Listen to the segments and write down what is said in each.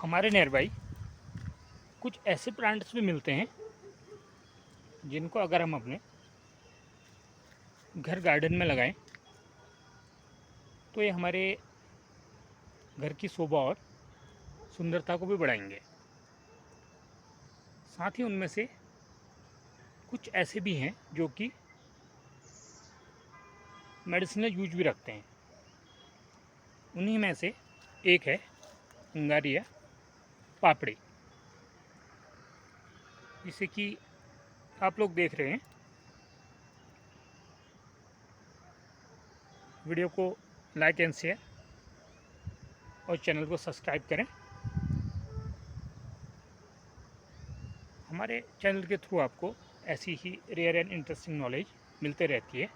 हमारे near by कुछ ऐसे प्लांट्स भी मिलते हैं जिनको अगर हम अपने घर गार्डन में लगाएं तो ये हमारे घर की शोभा और सुंदरता को भी बढ़ाएंगे। साथ ही उनमें से कुछ ऐसे भी हैं जो कि मेडिसिनल यूज भी रखते हैं। उन्हीं में से एक है अंगारिया पापड़ी, जिसे कि आप लोग देख रहे हैं। वीडियो को लाइक एंड शेयर और चैनल को सब्सक्राइब करें। हमारे चैनल के थ्रू आपको ऐसी ही रेयर एंड इंटरेस्टिंग नॉलेज मिलते रहती है।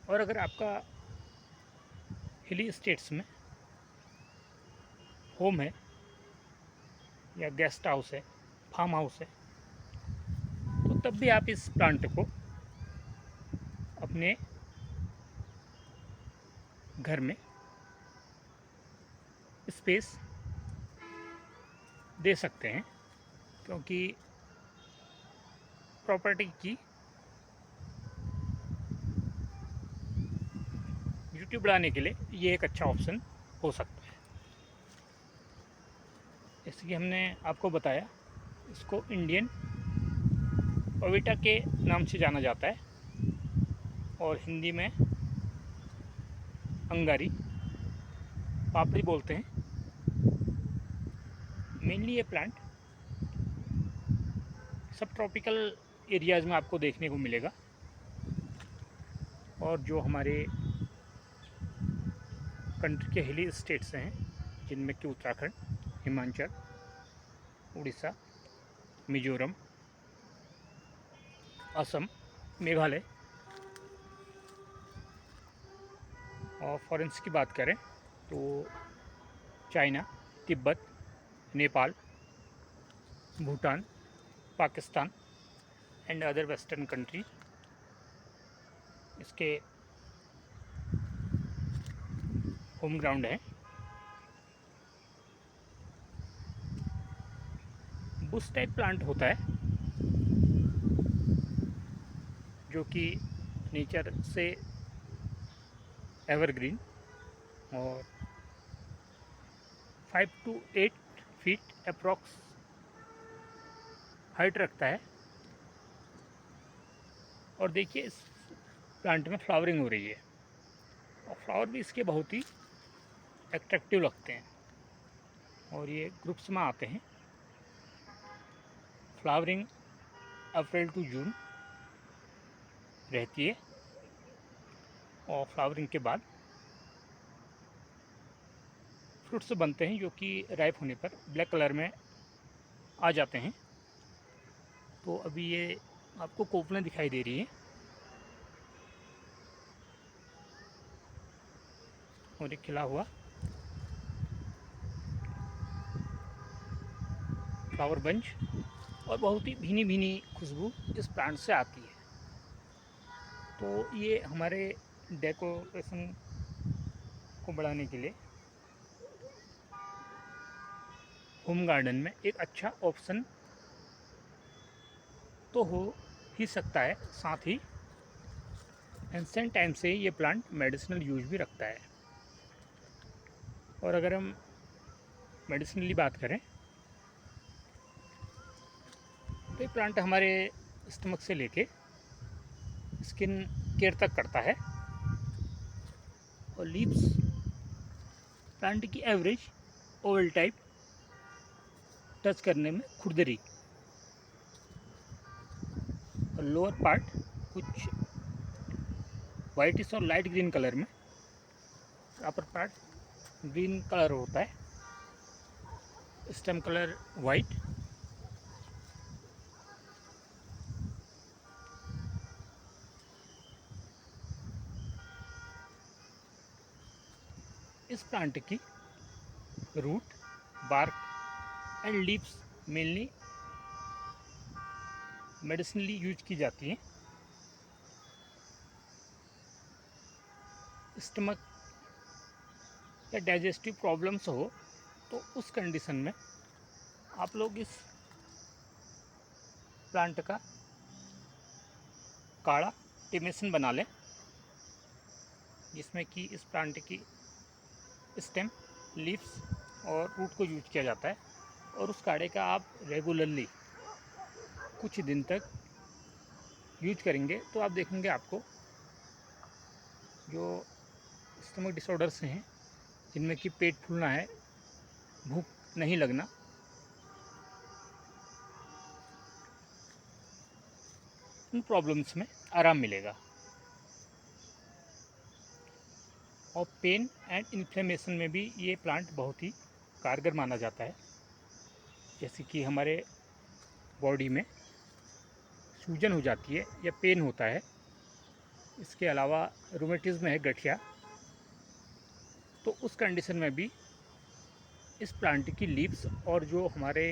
और अगर आपका हिली स्टेट्स में होम है या गेस्ट हाउस है, फार्म हाउस है, तो तब भी आप इस प्लांट को अपने घर में स्पेस दे सकते हैं, क्योंकि प्रॉपर्टी की ब्यूटी बढ़ाने के लिए ये एक अच्छा ऑप्शन हो सकता है। जैसे कि हमने आपको बताया, इसको इंडियन पपीता के नाम से जाना जाता है और हिंदी में अंगारी पापड़ी बोलते हैं। मेनली ये प्लांट सब ट्रॉपिकल एरियाज़ में आपको देखने को मिलेगा, और जो हमारे कंट्री के हिली स्टेट्स हैं जिनमें कि उत्तराखंड, हिमाचल, उड़ीसा, मिजोरम, असम, मेघालय, और फॉरेन्स की बात करें तो China, Tibet, Nepal, Bhutan, Pakistan and other western country इसके होम ग्राउंड है। बुश टाइप प्लांट होता है जो कि नेचर से एवरग्रीन और 5 to 8 फीट अप्रॉक्स हाइट रखता है। और देखिए, इस प्लांट में फ्लावरिंग हो रही है और फ्लावर भी इसके बहुत ही एट्रैक्टिव लगते हैं, और ये ग्रुप्स में आते हैं। फ्लावरिंग अप्रैल टू जून रहती है और फ्लावरिंग के बाद फ्रूट्स बनते हैं जो कि राइप होने पर ब्लैक कलर में आ जाते हैं। तो अभी ये आपको कोपलें दिखाई दे रही हैं और एक खिला हुआ फ्लावर बंच, और बहुत ही भीनी भीनी खुशबू इस प्लांट से आती है। तो ये हमारे डेकोरेशन को बढ़ाने के लिए होम गार्डन में एक अच्छा ऑप्शन तो हो ही सकता है। साथ ही एंशिएंट टाइम से ये प्लांट मेडिसिनल यूज भी रखता है। और अगर हम मेडिसिनली बात करें तो ये प्लांट हमारे स्टमक से लेके स्किन केयर तक करता है। और लीव्स प्लांट की एवरेज ओवल टाइप टच करने में खुरदरी, और लोअर पार्ट कुछ वाइटिश और लाइट ग्रीन कलर में, अपर पार्ट ग्रीन कलर होता है, स्टेम कलर वाइट। इस प्लांट की root, bark and leaves mainly medicinally use की जाती हैं। स्टमक या डाइजेस्टिव प्रॉब्लम्स हो, तो उस कंडीशन में आप लोग इस प्लांट का काढ़ा टिमेसन बना लें, जिसमें कि इस प्लांट की स्टेम, लीव्स और रूट को यूज किया जाता है। और उस काढ़े का आप रेगुलरली कुछ दिन तक यूज करेंगे तो आप देखेंगे आपको जो स्टमक डिसऑर्डर्स हैं, जिनमें कि पेट फूलना है, भूख नहीं लगना, उन प्रॉब्लम्स में आराम मिलेगा। और पेन एंड इन्फ्लेमेशन में भी ये प्लांट बहुत ही कारगर माना जाता है। जैसे कि हमारे बॉडी में सूजन हो जाती है या पेन होता है, इसके अलावा रूमेटिज्म है, गठिया, तो उस कंडीशन में भी इस प्लांट की लीव्स और जो हमारे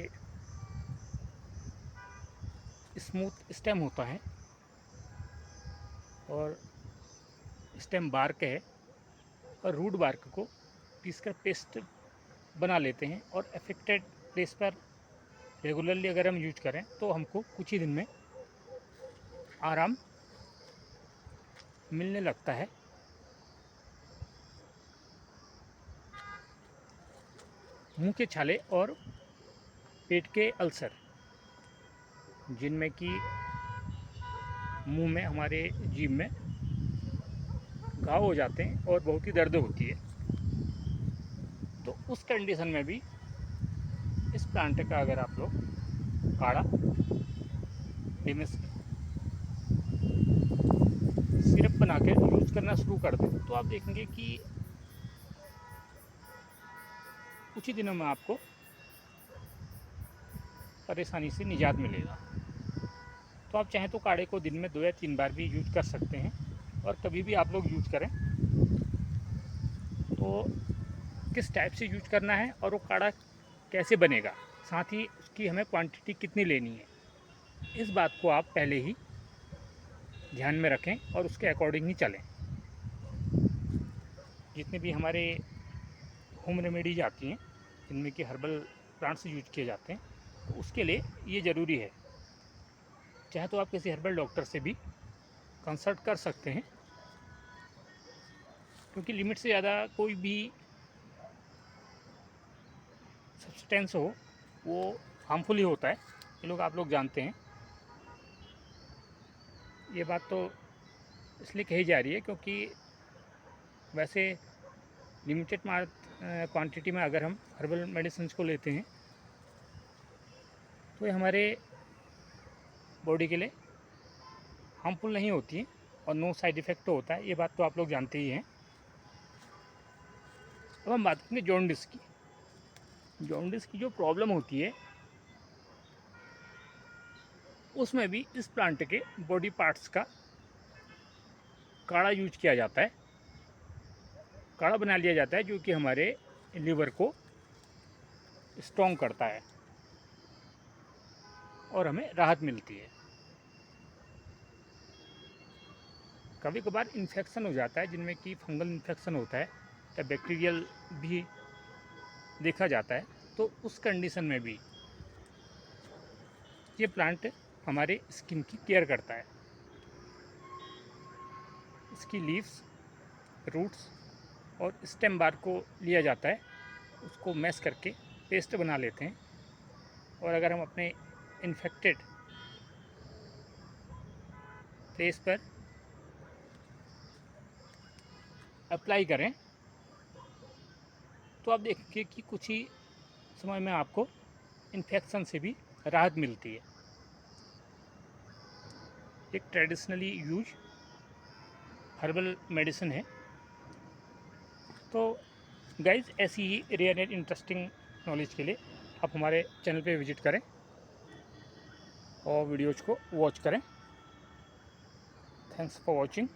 स्मूथ स्टेम होता है और स्टेम बार्क है और रूट बार्क को पीसकर पेस्ट बना लेते हैं और अफेक्टेड प्लेस पर रेगुलरली अगर हम यूज करें तो हमको कुछ ही दिन में आराम मिलने लगता है। मुंह के छाले और पेट के अल्सर, जिनमें कि मुंह में, हमारे जीभ में घाव हो जाते हैं और बहुत ही दर्द होती है, तो उस कंडीशन में भी इस प्लांट का अगर आप लोग काढ़ा डिमिस सिरप बना के यूज़ करना शुरू कर दें तो आप देखेंगे कि कुछ ही दिनों में आपको परेशानी से निजात मिलेगा। तो आप चाहें तो काढ़े को दिन में 2 या 3 बार भी यूज कर सकते हैं। और कभी भी आप लोग यूज करें तो किस टाइप से यूज करना है और वो काढ़ा कैसे बनेगा, साथ ही उसकी हमें क्वांटिटी कितनी लेनी है, इस बात को आप पहले ही ध्यान में रखें और उसके अकॉर्डिंग ही चलें। जितने भी हमारे होम रेमेडीज आती हैं, जिनमें कि हर्बल प्लांट्स यूज किए जाते हैं, तो उसके लिए ये ज़रूरी है। चाहे तो आप किसी हर्बल डॉक्टर से भी कंसल्ट कर सकते हैं, क्योंकि लिमिट से ज़्यादा कोई भी सब्सटेंस हो वो हार्मफुल ही होता है। ये आप लोग जानते हैं। ये बात तो इसलिए कही जा रही है क्योंकि वैसे लिमिटेड क्वांटिटी में अगर हम हर्बल मेडिसिन को लेते हैं तो ये हमारे बॉडी के लिए हार्मफुल नहीं होती है और नो साइड इफ़ेक्ट तो होता है। ये बात तो आप लोग जानते ही हैं। अब हम बात करेंगे जॉन्डिस की। जॉन्डिस की जो प्रॉब्लम होती है उसमें भी इस प्लांट के बॉडी पार्ट्स का काढ़ा यूज किया जाता है, काढ़ा बना लिया जाता है, जो कि हमारे लीवर को स्ट्रॉन्ग करता है और हमें राहत मिलती है। कभी कभार इन्फेक्शन हो जाता है, जिनमें कि फंगल इन्फेक्शन होता है या बैक्टीरियल भी देखा जाता है, तो उस कंडीशन में भी ये प्लांट हमारे स्किन की केयर करता है। इसकी लीव्स, रूट्स और स्टेम बार को लिया जाता है, उसको मैश करके पेस्ट बना लेते हैं और अगर हम अपने इन्फेक्टेड प्लेस पर अप्लाई करें तो आप देखेंगे कि कुछ ही समय में आपको इन्फेक्शन से भी राहत मिलती है। एक ट्रेडिशनली यूज हर्बल मेडिसिन है। तो गाइज, ऐसी ही रेयर एंड इंटरेस्टिंग नॉलेज के लिए आप हमारे चैनल पे विजिट करें और वीडियोज़ को वॉच करें। Thanks for watching.